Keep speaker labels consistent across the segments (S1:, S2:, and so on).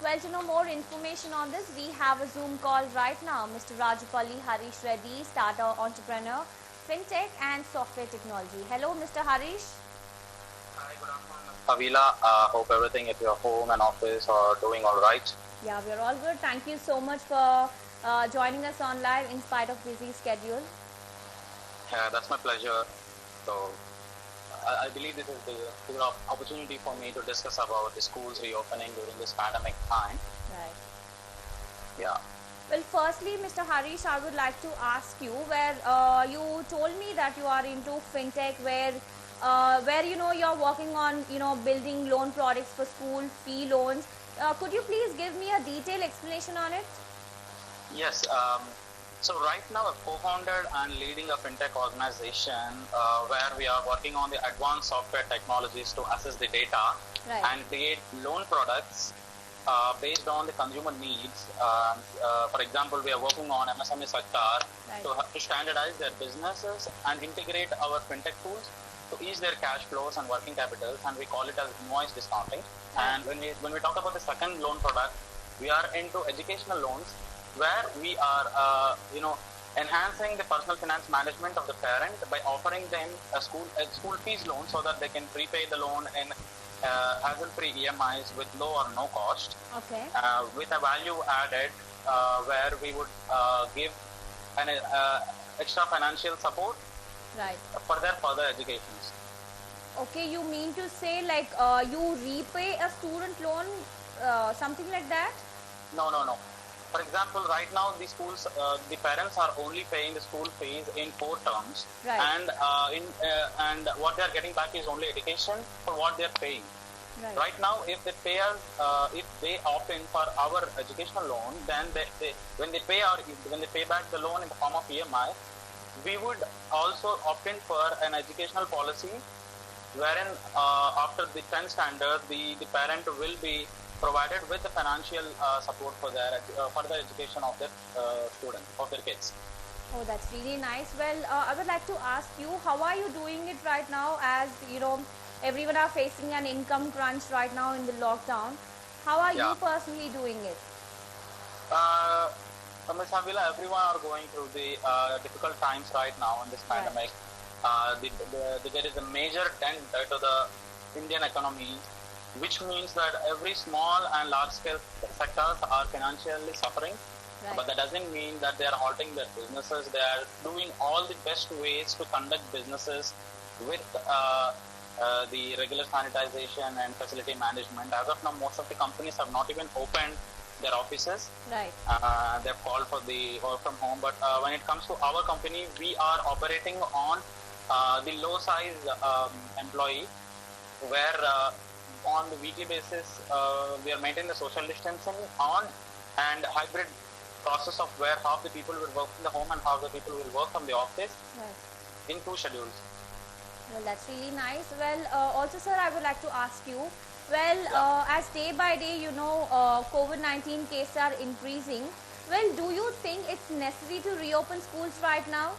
S1: Well, to know more information on this, we have a Zoom call right now. Mr. Rajapalli Harish Reddy, starter entrepreneur, fintech and software technology. Hello, Mr. Harish.
S2: Hi, good afternoon, Ms. Avila. Hope everything at your home and office are doing all right.
S1: Yeah, we're all good. Thank you so much for joining us on live in spite of busy schedule.
S2: Yeah, that's my pleasure. So, I believe this is the good opportunity for me to discuss about the schools reopening during this pandemic time.
S1: Right.
S2: Yeah.
S1: Well, firstly, Mr. Harish, I would like to ask you where you told me that you are into fintech, where you're working on building loan products for school fee loans. Could you please give me a detailed explanation on it?
S2: Yes. So right now, I've co-founded and leading a fintech organization where we are working on the advanced software technologies to assess the data and create loan products based on the consumer needs. For example, we are working on MSME sector to standardize their businesses and integrate our fintech tools to ease their cash flows and working capitals, and we call it as invoice discounting. And when we talk about the second loan product, we are into educational loans, where we are, enhancing the personal finance management of the parent by offering them a school fees loan so that they can prepay the loan in hassle-free EMIs with low or no cost.
S1: Okay.
S2: With a value added, where we would give an extra financial support for their further educations.
S1: Okay, you mean to say like you repay a student loan, something like that?
S2: No. For example, right now the schools, the parents are only paying the school fees in 4 terms, and what they are getting back is only education for what they are paying. Right now, if they pay us, if they opt in for our educational loan, then when they pay back the loan in the form of EMI, we would also opt in for an educational policy, wherein after the 10th standard, the parent will be provided with the financial support for their further education of their students, of their kids.
S1: Oh, that's really nice. Well, I would like to ask you, how are you doing it right now, as everyone are facing an income crunch right now in the lockdown? How are you personally doing it?
S2: Ms. Havila, everyone are going through the difficult times right now in this pandemic. There is a major dent to the Indian economy, which means that every small and large scale sectors are financially suffering. But that doesn't mean that they are halting their businesses. They are doing all the best ways to conduct businesses with the regular sanitization and facility management. As of now, most of the companies have not even opened their offices. They've called for the work from home. But when it comes to our company, we are operating on the low size employee, where on the weekly basis, we are maintaining the social distancing and hybrid process of where half the people will work from the home and half the people will work from the office in 2 schedules.
S1: Well, that's really nice. Well, also, sir, I would like to ask you, as day by day, COVID-19 cases are increasing. Well, do you think it's necessary to reopen schools right now?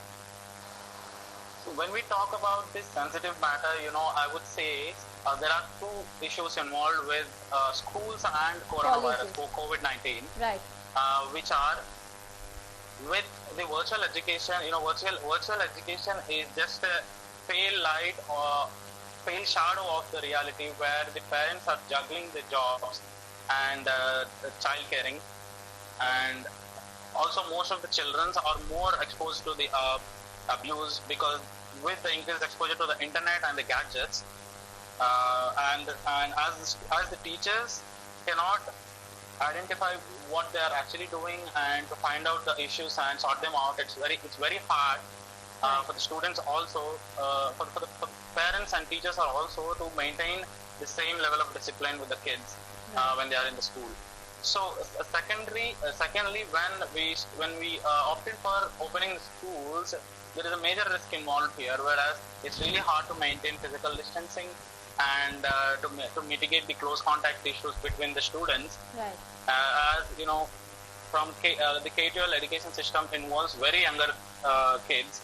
S2: So when we talk about this sensitive matter, I would say there are 2 issues involved with schools and coronavirus, COVID-19, which are with the virtual education. Virtual education is just a pale light or pale shadow of the reality, where the parents are juggling the jobs and child caring, and also most of the children are more exposed to the abuse, because with the increased exposure to the internet and the gadgets, and as the teachers cannot identify what they are actually doing and to find out the issues and sort them out, it's very hard for the students also, for the parents and teachers are also to maintain the same level of discipline with the kids when they are in the school. So secondly, when we opted for opening the schools, there is a major risk involved here, whereas it's really hard to maintain physical distancing and to mitigate the close contact issues between the students. As from the K-12 education system involves very younger kids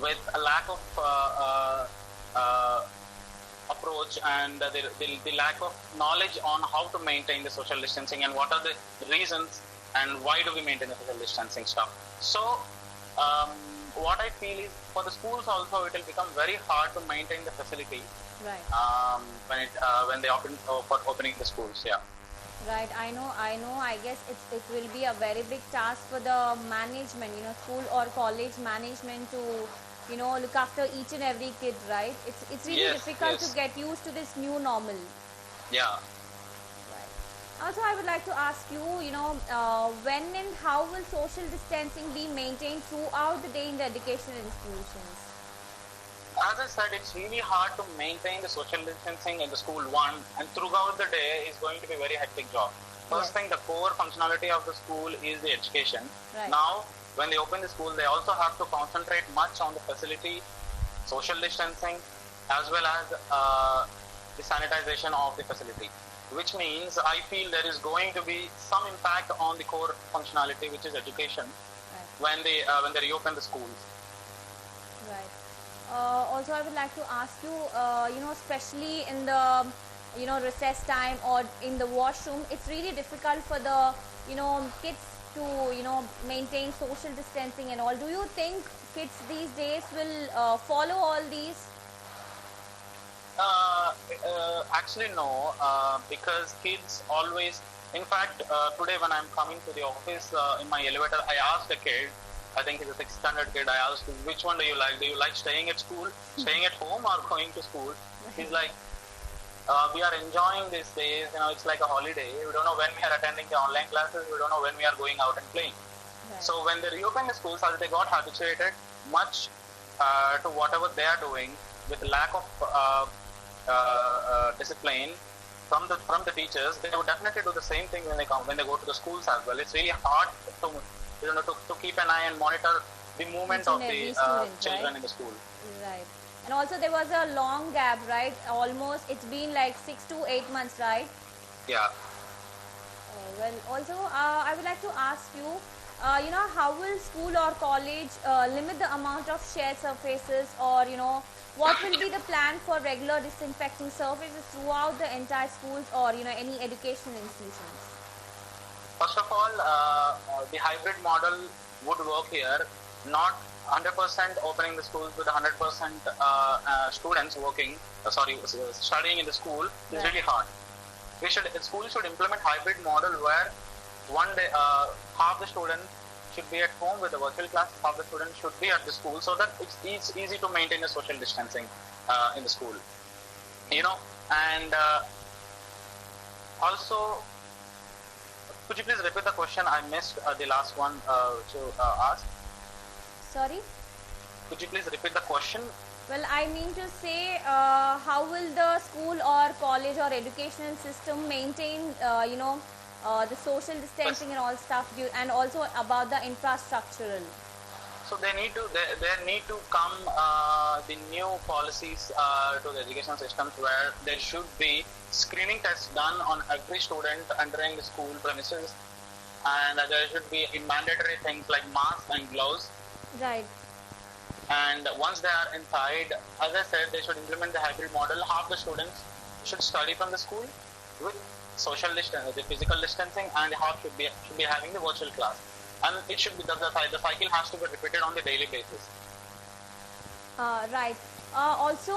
S2: with a lack of approach and the lack of knowledge on how to maintain the social distancing and what are the reasons and why do we maintain the social distancing stuff. So what I feel is for the schools also it will become very hard to maintain the facility when they open for opening the schools. Yeah.
S1: Right, I know. I guess it will be a very big task for the management, school or college management to, look after each and every kid, right? It's really difficult to get used to this new normal.
S2: Yeah.
S1: Right. Also, I would like to ask you, when and how will social distancing be maintained throughout the day in the educational institutions?
S2: As I said, it's really hard to maintain the social distancing in the school and throughout the day is going to be a very hectic job. First thing, the core functionality of the school is the education.
S1: Right.
S2: Now, when they open the school, they also have to concentrate much on the facility, social distancing, as well as the sanitization of the facility. Which means I feel there is going to be some impact on the core functionality, which is education, when they reopen the schools.
S1: Right. Also, I would like to ask you, especially in the, recess time or in the washroom, it's really difficult for the, kids to, maintain social distancing and all. Do you think kids these days will follow all these?
S2: Actually, no, because kids always, in fact, today when I'm coming to the office in my elevator, I asked a kid, I think he's a 6th standard kid. I asked him, which one do you like? Do you like staying at school, staying at home, or going to school? He's like, we are enjoying these days. It's like a holiday. We don't know when we are attending the online classes. We don't know when we are going out and playing.
S1: Right.
S2: So when they reopen the schools, as they got habituated much to whatever they are doing, with lack of discipline from the teachers, they would definitely do the same thing when they go to the schools as well. It's really hard to keep an eye and monitor the movement of the children in the school.
S1: Right. And also there was a long gap, right? Almost, it's been like 6 to 8 months, right?
S2: Yeah.
S1: Well, also I would like to ask you, how will school or college limit the amount of shared surfaces, or, what will be the plan for regular disinfecting surfaces throughout the entire schools or, any educational institutions?
S2: First of all, the hybrid model would work here. Not 100% opening the schools with 100% students studying in the school is really hard. The school should implement hybrid model where one day half the students should be at home with the virtual class, half the students should be at the school, so that it's easy to maintain the social distancing in the school. And also, could you please repeat the question? I missed the last one to ask.
S1: Sorry?
S2: Could you please repeat the question?
S1: Well, I mean to say, how will the school or college or educational system maintain, the social distancing and all stuff, and also about the infrastructural?
S2: So there need to come the new policies to the education systems where there should be screening tests done on every student entering the school premises, and there should be mandatory things like masks and gloves.
S1: Right.
S2: And once they are inside, as I said, they should implement the hybrid model. Half the students should study from the school with social distance, the physical distancing, and half should be having the virtual class. And it should be the cycle has to be repeated on the daily basis.
S1: Right. Also,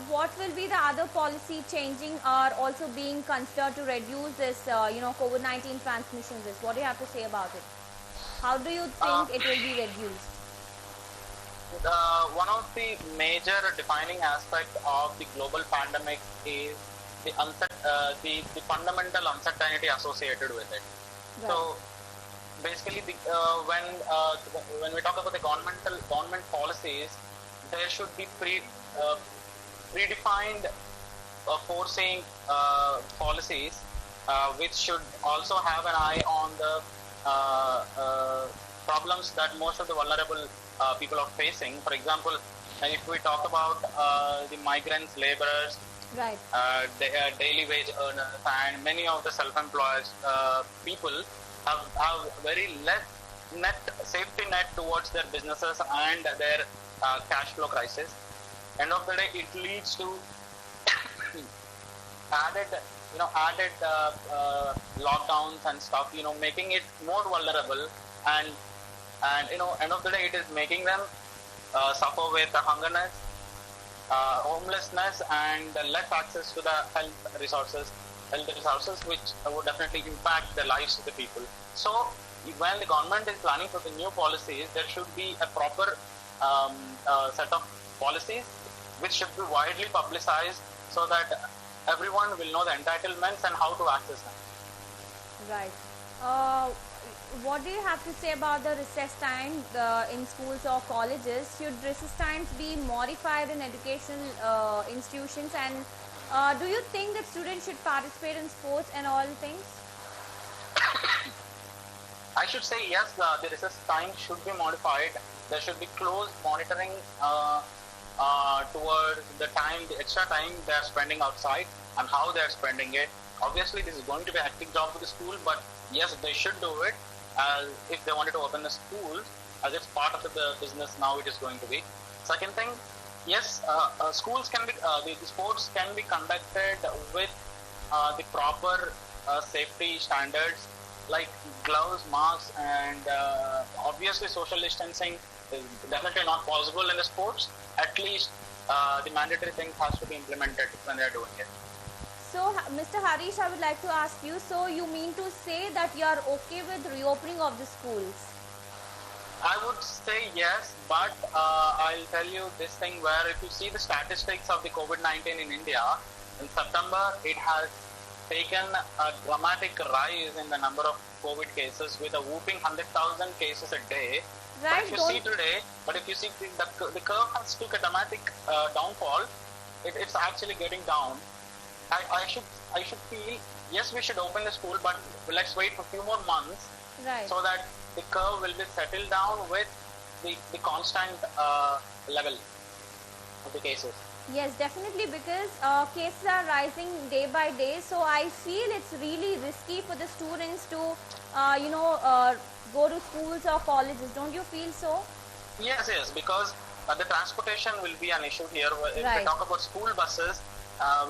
S1: what will be the other policy changing or also being considered to reduce this, COVID-19 transmission risk? What do you have to say about it? How do you think it will be reduced?
S2: One of the major defining aspects of the global pandemic is the fundamental uncertainty associated with it. Right. So basically, when we talk about the government policies, there should be predefined foreseeing policies which should also have an eye on the problems that most of the vulnerable people are facing. For example, if we talk about the migrants, laborers,
S1: right,
S2: daily wage earners, and many of the self-employed people have very less safety net towards their businesses and their cash flow crisis. End of the day, it leads to added, lockdowns and stuff, making it more vulnerable, and end of the day, it is making them suffer with hungerness, homelessness, and less access to the health resources, which would definitely impact the lives of the people. So, when the government is planning for the new policies, there should be a proper set of policies which should be widely publicized so that everyone will know the entitlements and how to access them.
S1: Right. What do you have to say about the recess time in schools or colleges? Should recess times be modified in educational institutions? And do you think that students should participate in sports and all things?
S2: I should say yes, the recess time should be modified. There should be close monitoring towards the extra time they are spending outside and how they are spending it. Obviously, this is going to be a hectic job for the school, but yes, they should do it if they wanted to open a school, as it's part of the business now it is going to be. Second thing, yes, schools can be, the sports can be conducted with the proper safety standards like gloves, masks, and obviously social distancing is definitely not possible in the sports. At least the mandatory thing has to be implemented when they are doing it.
S1: So, Mr. Harish, I would like to ask you, so you mean to say that you are okay with reopening of the schools?
S2: I would say yes, but I'll tell you this thing where if you see the statistics of the COVID-19 in India, in September, it has taken a dramatic rise in the number of COVID cases with a whooping 100,000 cases a day.
S1: Right.
S2: But if you see the curve has took a dramatic downfall, it's actually getting down. I should feel, yes, we should open the school, but let's wait for a few more months,
S1: right,
S2: so that the curve will be settled down with the constant level of the cases.
S1: Yes, definitely, because cases are rising day by day. So I feel it's really risky for the students to, go to schools or colleges. Don't you feel so?
S2: Yes, because the transportation will be an issue here. If we talk about school buses,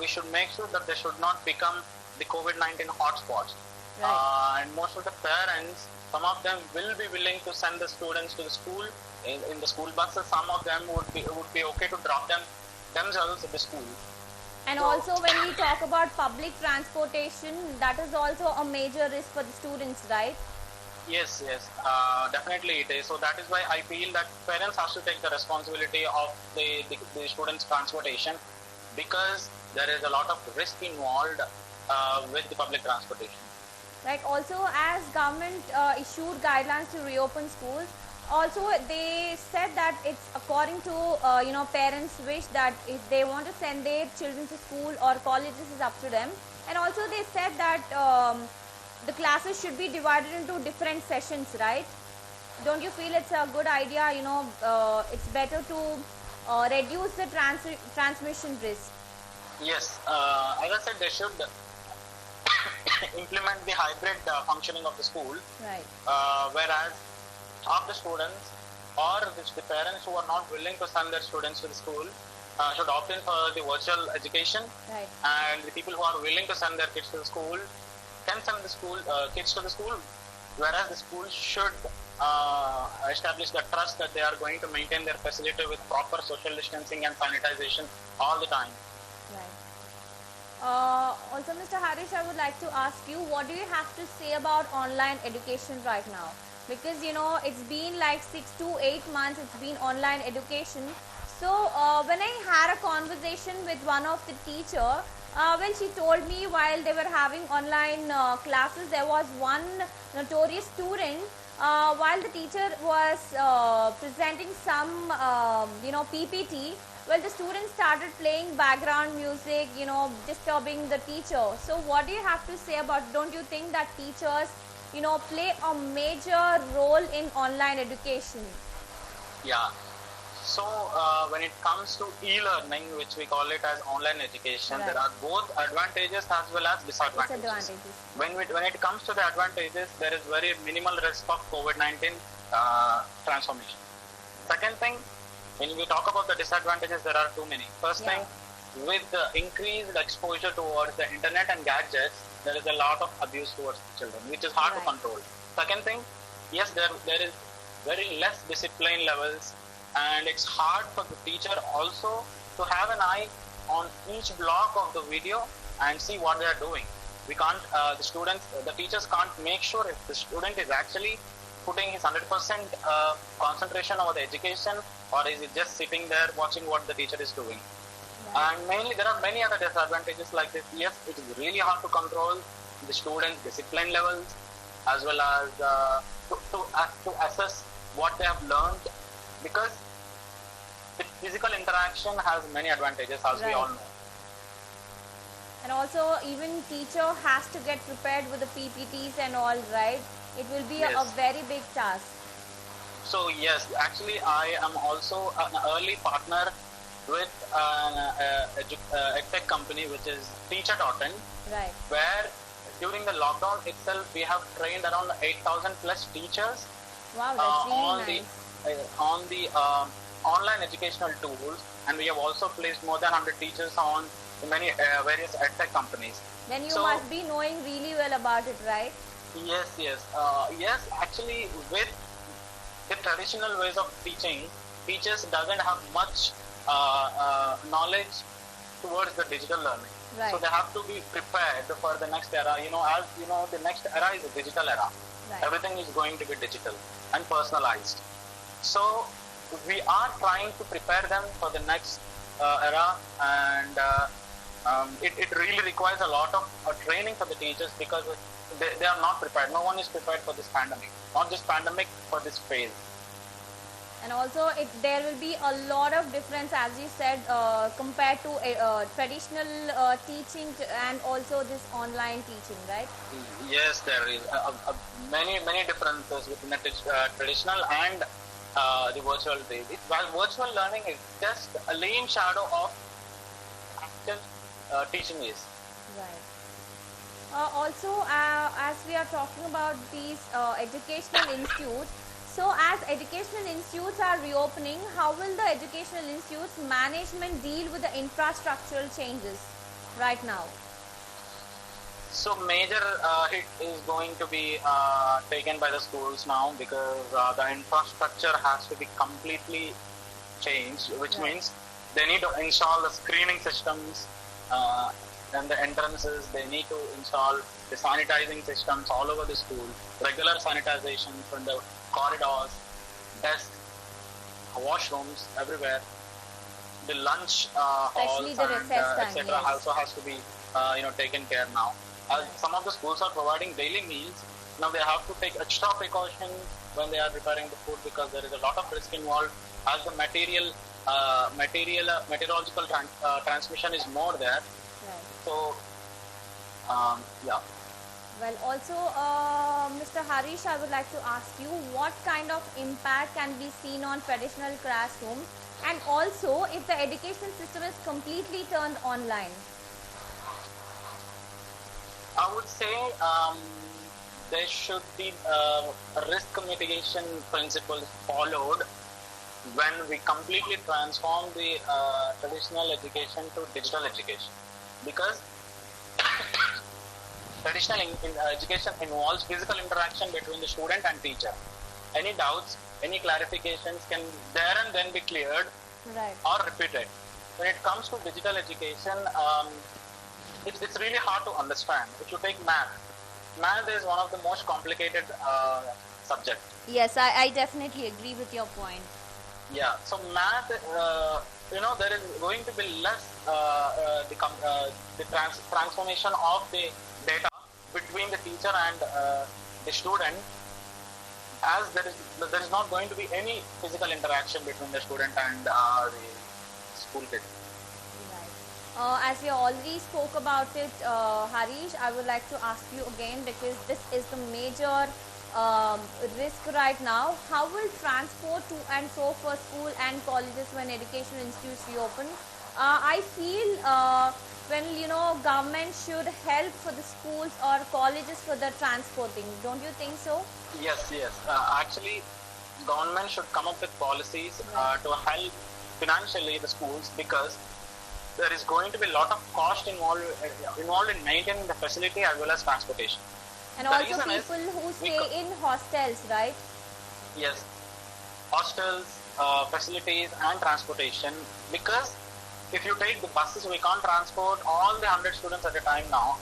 S2: we should make sure that they should not become the COVID-19 hotspots.
S1: Right.
S2: And most of the parents, some of them will be willing to send the students to the school in the school buses. Some of them would be okay to drop them themselves at the school.
S1: And so, also when we talk about public transportation, that is also a major risk for the students, right?
S2: Yes, definitely it is. So that is why I feel that parents have to take the responsibility of the students' transportation, because there is a lot of risk involved with the public transportation.
S1: Right. Also, as government issued guidelines to reopen schools, also they said that it's according to parents' wish, that if they want to send their children to school or colleges, is up to them. And also they said that the classes should be divided into different sessions, right? Don't you feel it's a good idea? It's better to reduce the transmission risk.
S2: Yes, as I said, they should implement the hybrid functioning of the school.
S1: Right.
S2: Whereas half the students or the parents who are not willing to send their students to the school should opt in for the virtual education.
S1: Right.
S2: And the people who are willing to send their kids to the school can send the kids to the school. Whereas the school should establish the trust that they are going to maintain their facility with proper social distancing and sanitization all the time.
S1: Right. Also, Mr. Harish, I would like to ask you, what do you have to say about online education right now? Because, it's been like 6 to 8 months, it's been online education. So, when I had a conversation with one of the teacher, she told me while they were having online classes, there was one notorious student, while the teacher was presenting some, PPT, the students started playing background music, disturbing the teacher. So what do you have to say about, don't you think that teachers, play a major role in online education?
S2: Yeah. So when it comes to e-learning, which we call it as online education, right, there are both advantages as well as disadvantages. When it comes to the advantages, there is very minimal risk of COVID-19 transformation. Second thing, when we talk about the disadvantages, there are too many. First thing, with the increased exposure towards the internet and gadgets, there is a lot of abuse towards the children, which is hard to control. Second thing, yes, there is very less discipline levels, and it's hard for the teacher also to have an eye on each block of the video and see what they are doing. We can't, the teachers can't make sure if the student is actually putting his 100% concentration over the education, or is he just sitting there watching what the teacher is doing. And mainly there are many other disadvantages like this. Yes, it is really hard to control the students' discipline levels, as well as to assess what they have learned, because the physical interaction has many advantages, as we all know.
S1: And also, even teacher has to get prepared with the PPTs and all, right? It will be a very big task.
S2: So yes, actually I am also an early partner with an edtech company, which is Teacher.in, where during the lockdown itself we have trained around 8,000 plus teachers.
S1: Wow, that's really nice.
S2: On the online educational tools, and we have also placed more than 100 teachers on many various edtech companies.
S1: Then you must be knowing really well about it, right?
S2: Yes. Actually, with the traditional ways of teaching, teachers doesn't have much knowledge towards the digital learning. So they have to be prepared for the next era. As you know, the next era is a digital era. Everything is going to be digital and personalized. So we are trying to prepare them for the next era, and it really requires a lot of training for the teachers, because they are not prepared. No one is prepared for this pandemic. Not just pandemic, for this phase.
S1: And also, there will be a lot of difference, as you said, compared to traditional teaching and also this online teaching, right?
S2: Yes, there is many differences between the traditional and the virtual days. While virtual learning is just a lame shadow of active teaching is.
S1: Right. Also, as we are talking about these educational institutes, so as educational institutes are reopening, how will the educational institutes management deal with the infrastructural changes right now?
S2: So major hit is going to be taken by the schools now, because the infrastructure has to be completely changed, which means they need to install the screening systems and the entrances. They need to install the sanitizing systems all over the school, regular sanitization from the corridors, desks, washrooms, everywhere. The lunch halls and etc. also has to be taken care now. Some of the schools are providing daily meals. Now they have to take extra precaution when they are preparing the food, because there is a lot of risk involved, as the meteorological transmission is more there. So, yeah.
S1: Well, also, Mr. Harish, I would like to ask you, what kind of impact can be seen on traditional classrooms, and also if the education system is completely turned online?
S2: I would say there should be risk mitigation principles followed when we completely transform the traditional education to digital education, because traditional education involves physical interaction between the student and teacher. Any doubts, any clarifications can there and then be cleared or repeated. When it comes to digital education, it's really hard to understand. If you take math is one of the most complicated subjects.
S1: Yes, I definitely agree with your point.
S2: Yeah, so math, there is going to be less the transformation of the data between the teacher and the student, as there is not going to be any physical interaction between the student and the school kid.
S1: As we already spoke about it, Harish, I would like to ask you again, because this is the major risk right now. How will transport to and fro for school and colleges when educational institutes reopen? I feel when government should help for the schools or colleges for the transporting. Don't you think so?
S2: Yes. Actually, government should come up with policies to help financially the schools, because there is going to be a lot of cost involved in maintaining the facility as well as transportation.
S1: And the also people who stay in hostels, right?
S2: Yes, hostels, facilities and transportation, because if you take the buses, we can't transport all the 100 students at a time now,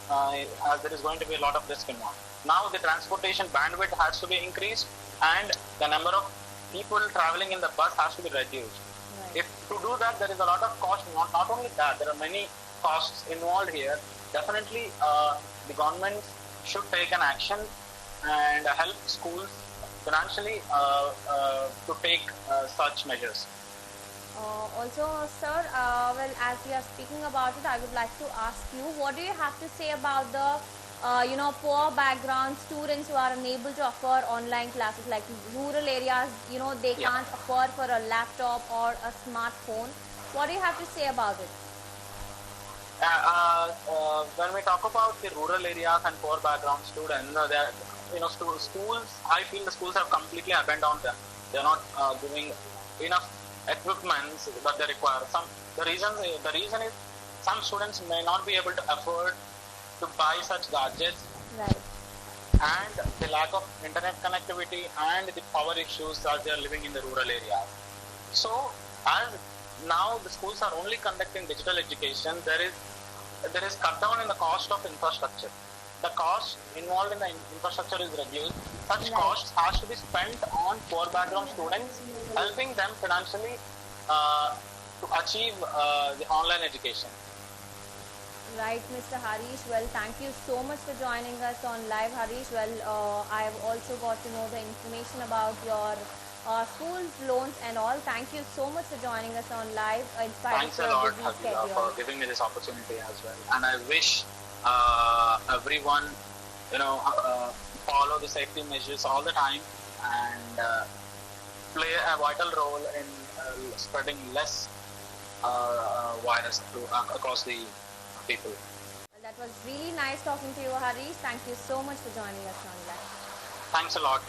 S1: right?
S2: As there is going to be a lot of risk involved. Now the transportation bandwidth has to be increased and the number of people traveling in the bus has to be reduced. Right. If to do that, there is a lot of cost. Not only that, there are many costs involved here. Definitely, the government should take an action and help schools financially to take such measures.
S1: Also, sir, well, as we are speaking about it, I would like to ask you, what do you have to say about the poor background students who are unable to afford online classes, like rural areas, they can't afford for a laptop or a smartphone. What do you have to say about it?
S2: When we talk about the rural areas and poor background students, schools, I feel the schools have completely abandoned them. They're not giving enough equipments that they require. The reason is some students may not be able to afford to buy such gadgets,
S1: right,
S2: and the lack of internet connectivity and the power issues as they are living in the rural areas. So as now the schools are only conducting digital education, there is cut down in the cost of infrastructure. The cost involved in the infrastructure is reduced. Such costs has to be spent on poor background students, helping them financially to achieve the online education.
S1: Right, Mr. Harish. Well, thank you so much for joining us on live, Harish. Well, I have also got to know the information about your school's loans and all. Thank you so much for joining us on live.
S2: Thanks a lot, Habila, for giving me this opportunity as well. And I wish everyone, follow the safety measures all the time and play a vital role in spreading less virus across the people.
S1: Well, that was really nice talking to you, Harish. Thank you so much for joining us on live.
S2: Thanks a lot.